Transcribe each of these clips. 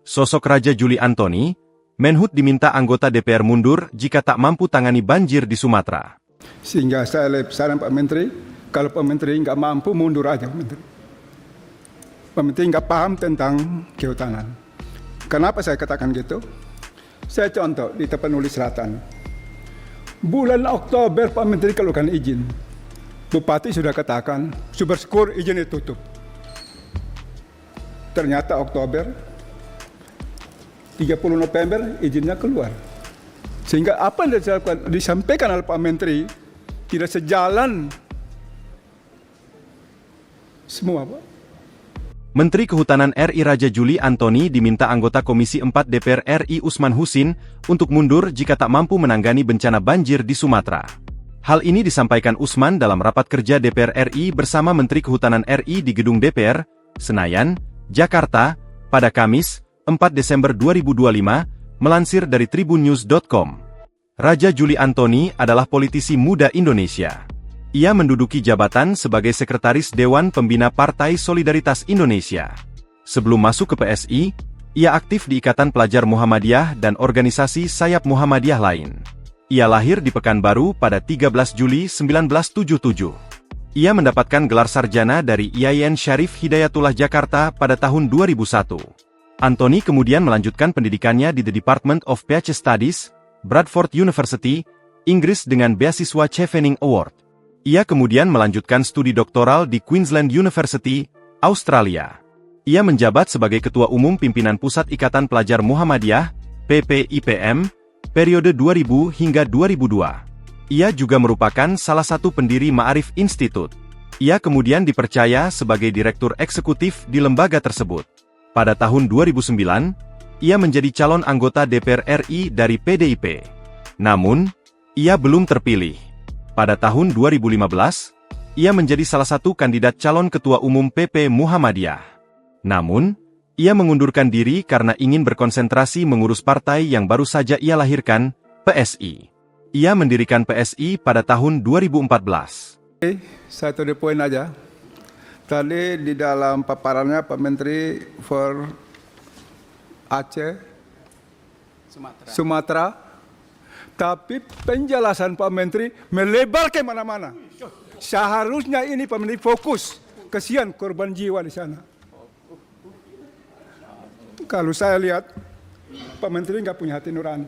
Sosok Raja Juli Antoni, Menhut diminta anggota DPR mundur jika tak mampu tangani banjir di Sumatera. Sehingga saya saran Pak Menteri, kalau Pak Menteri nggak mampu mundur aja Pak Menteri. Pak Menteri nggak paham tentang kehutanan. Kenapa saya katakan gitu? Saya contoh di Tapanuli Selatan. Bulan Oktober Pak Menteri keluarkan izin. Bupati sudah katakan, Superskor izin ditutup. Ternyata Oktober, 30 November izinnya keluar. Sehingga apa yang disampaikan oleh Pak Menteri tidak sejalan semua, Pak. Menteri Kehutanan RI Raja Juli Antoni diminta anggota Komisi 4 DPR RI Usman Husin untuk mundur jika tak mampu menangani bencana banjir di Sumatera. Hal ini disampaikan Usman dalam rapat kerja DPR RI bersama Menteri Kehutanan RI di Gedung DPR, Senayan, Jakarta, pada Kamis, 4 Desember 2025, melansir dari tribunnews.com. Raja Juli Antoni adalah politisi muda Indonesia. Ia menduduki jabatan sebagai Sekretaris Dewan Pembina Partai Solidaritas Indonesia. Sebelum masuk ke PSI, ia aktif di Ikatan Pelajar Muhammadiyah dan organisasi sayap Muhammadiyah lain. Ia lahir di Pekanbaru pada 13 Juli 1977. Ia mendapatkan gelar sarjana dari IAIN Syarif Hidayatullah Jakarta pada tahun 2001. Antoni kemudian melanjutkan pendidikannya di The Department of Peace Studies, Bradford University, Inggris dengan beasiswa Chevening Award. Ia kemudian melanjutkan studi doktoral di Queensland University, Australia. Ia menjabat sebagai Ketua Umum Pimpinan Pusat Ikatan Pelajar Muhammadiyah, PPIPM, periode 2000 hingga 2002. Ia juga merupakan salah satu pendiri Ma'arif Institute. Ia kemudian dipercaya sebagai Direktur Eksekutif di lembaga tersebut. Pada tahun 2009, ia menjadi calon anggota DPR RI dari PDIP. Namun, ia belum terpilih. Pada tahun 2015, ia menjadi salah satu kandidat calon Ketua Umum PP Muhammadiyah. Namun, ia mengundurkan diri karena ingin berkonsentrasi mengurus partai yang baru saja ia lahirkan, PSI. Ia mendirikan PSI pada tahun 2014. Satu poin aja. Tadi di dalam paparannya Pak Menteri for Aceh, Sumatera, tapi penjelasan Pak Menteri melebar ke mana-mana. Seharusnya ini Pak Menteri fokus, kasihan korban jiwa di sana. Kalau saya lihat, Pak Menteri nggak punya hati nurani.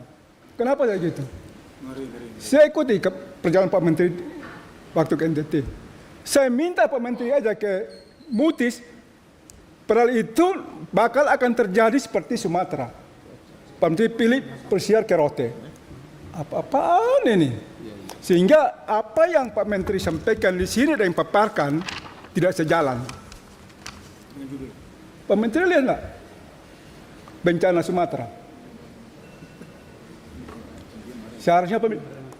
Kenapa saya gitu? Saya ikuti perjalanan Pak Menteri waktu ke NTT. Saya minta Pak Menteri aja ke Mutis, padahal itu bakal akan terjadi seperti Sumatera. Pak Menteri pilih persiar ke Rote. Apa-apaan ini? Sehingga apa yang Pak Menteri sampaikan di sini dan paparkan tidak sejalan. Pak Menteri lihat nggak bencana Sumatera? Seharusnya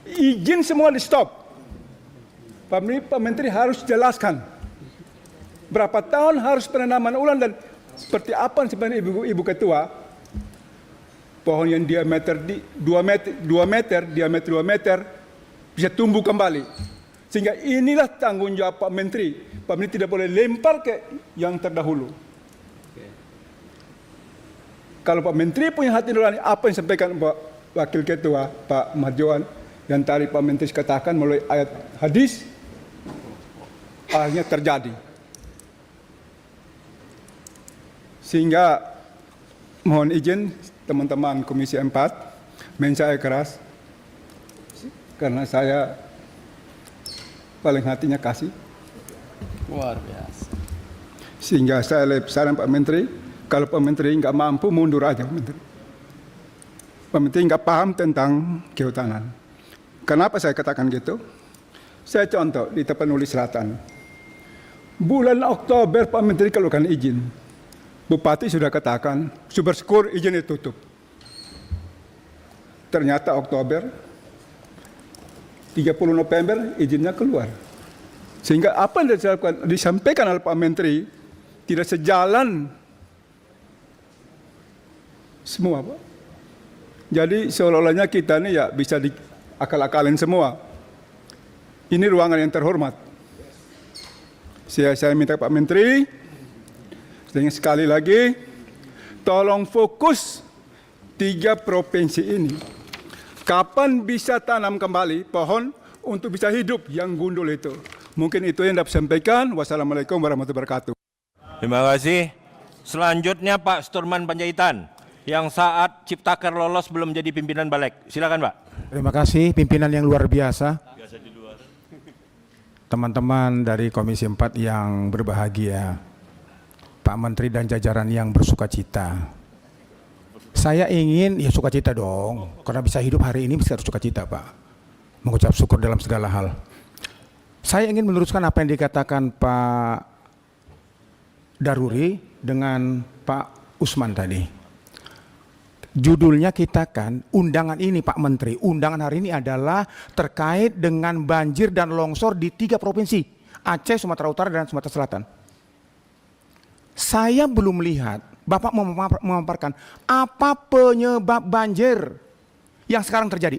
izin semua di stop. Pak Menteri harus jelaskan berapa tahun harus penanaman ulang dan seperti apa sebenarnya Ibu Ketua, pohon yang diameter 2 meter, diameter 2 meter bisa tumbuh kembali. Sehingga inilah tanggung jawab Pak Menteri. Pak Menteri tidak boleh lempar ke yang terdahulu. Kalau Pak Menteri punya hati nurani, apa yang disampaikan Pak Wakil Ketua Pak Marjoan yang tadi Pak Menteri katakan melalui ayat hadis, akhirnya terjadi. Sehingga mohon izin teman-teman Komisi 4, saya keras, karena saya paling hatinya kasih. Luar biasa. Sehingga saya saran Pak Menteri, kalau Pak Menteri nggak mampu mundur aja Pak Menteri. Pak Menteri nggak paham tentang kehutanan. Kenapa saya katakan gitu? Saya contoh di Tapanuli Selatan. Bulan Oktober Pak Menteri keluarkan izin. Bupati sudah katakan, Superskor izin ditutup. Ternyata Oktober, 30 November izinnya keluar. Sehingga apa yang disampaikan oleh Pak Menteri tidak sejalan semua, Pak. Jadi seolah-olahnya kita ini ya bisa diakal-akalin semua. Ini ruangan yang terhormat. Saya minta Pak Menteri, sekali lagi, tolong fokus 3 provinsi ini. Kapan bisa tanam kembali pohon untuk bisa hidup yang gundul itu? Mungkin itu yang dapat sampaikan. Wassalamualaikum warahmatullahi wabarakatuh. Terima kasih. Selanjutnya Pak Sturman Panjaitan yang saat Ciptaker lolos belum jadi pimpinan balik. Silakan Pak. Terima kasih pimpinan yang luar biasa. Teman-teman dari Komisi 4 yang berbahagia, Pak Menteri dan jajaran yang bersukacita. Saya ingin, ya sukacita dong, karena bisa hidup hari ini bisa sukacita Pak. Mengucap syukur dalam segala hal. Saya ingin meluruskan apa yang dikatakan Pak Daruri dengan Pak Usman tadi. Judulnya kita kan, undangan ini Pak Menteri, undangan hari ini adalah terkait dengan banjir dan longsor di 3 provinsi, Aceh, Sumatera Utara, dan Sumatera Selatan. Saya belum melihat, Bapak memaparkan apa penyebab banjir yang sekarang terjadi.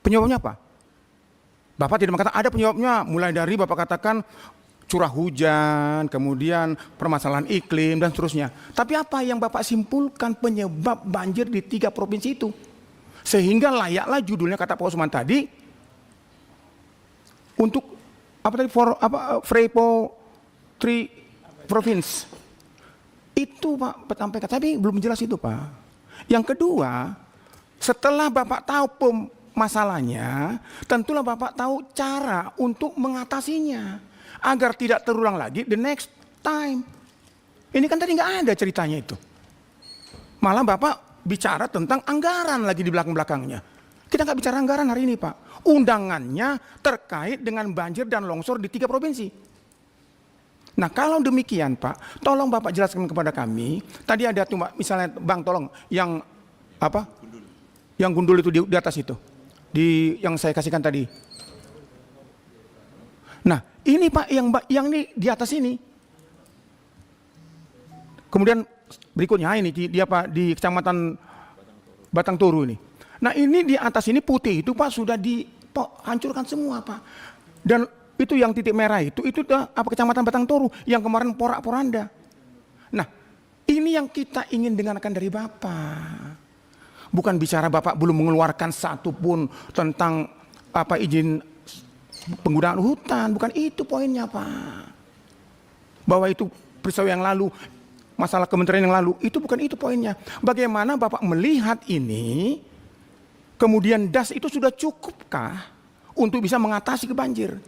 Penyebabnya apa? Bapak tidak mengatakan ada penyebabnya, mulai dari Bapak katakan curah hujan, kemudian permasalahan iklim, dan seterusnya. Tapi apa yang Bapak simpulkan penyebab banjir di 3 provinsi itu? Sehingga layaklah judulnya kata Pak Usman tadi, untuk apa tadi, Frepo 3 Province. Itu Pak sampaikan, tapi belum jelas itu Pak. Yang kedua, setelah Bapak tahu masalahnya, tentulah Bapak tahu cara untuk mengatasinya agar tidak terulang lagi the next time. Ini kan tadi nggak ada ceritanya itu. Malah Bapak bicara tentang anggaran lagi di belakang-belakangnya. Kita nggak bicara anggaran hari ini Pak. Undangannya terkait dengan banjir dan longsor di 3 provinsi. Nah kalau demikian Pak, tolong Bapak jelaskan kepada kami. Tadi ada tuh misalnya Bang tolong yang apa? Yang gundul itu di atas itu. Yang saya kasihkan tadi. Nah, ini Pak yang di atas ini. Kemudian berikutnya ini di Kecamatan Batang Toru ini. Nah, ini di atas ini putih itu Pak sudah dihancurkan semua Pak. Dan itu yang titik merah itu Kecamatan Batang Toru yang kemarin porak-poranda. Nah, ini yang kita ingin dengarkan dari Bapak. Bukan bicara Bapak belum mengeluarkan satupun tentang izin penggunaan hutan, bukan itu poinnya Pak. Bahwa itu peristiwa yang lalu, masalah kementerian yang lalu, itu bukan itu poinnya. Bagaimana Bapak melihat ini, kemudian DAS itu sudah cukupkah untuk bisa mengatasi kebanjir?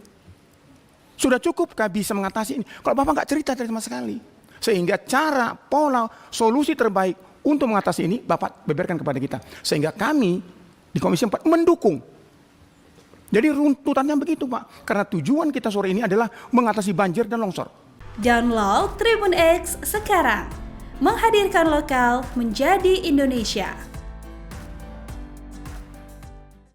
Sudah cukupkah bisa mengatasi ini? Kalau Bapak nggak cerita sama sekali. Sehingga cara, pola, solusi terbaik untuk mengatasi ini Bapak beberkan kepada kita. Sehingga kami di Komisi 4 mendukung. Jadi runtutannya begitu Pak, karena tujuan kita sore ini adalah mengatasi banjir dan longsor. Download Tribun X sekarang, menghadirkan lokal menjadi Indonesia.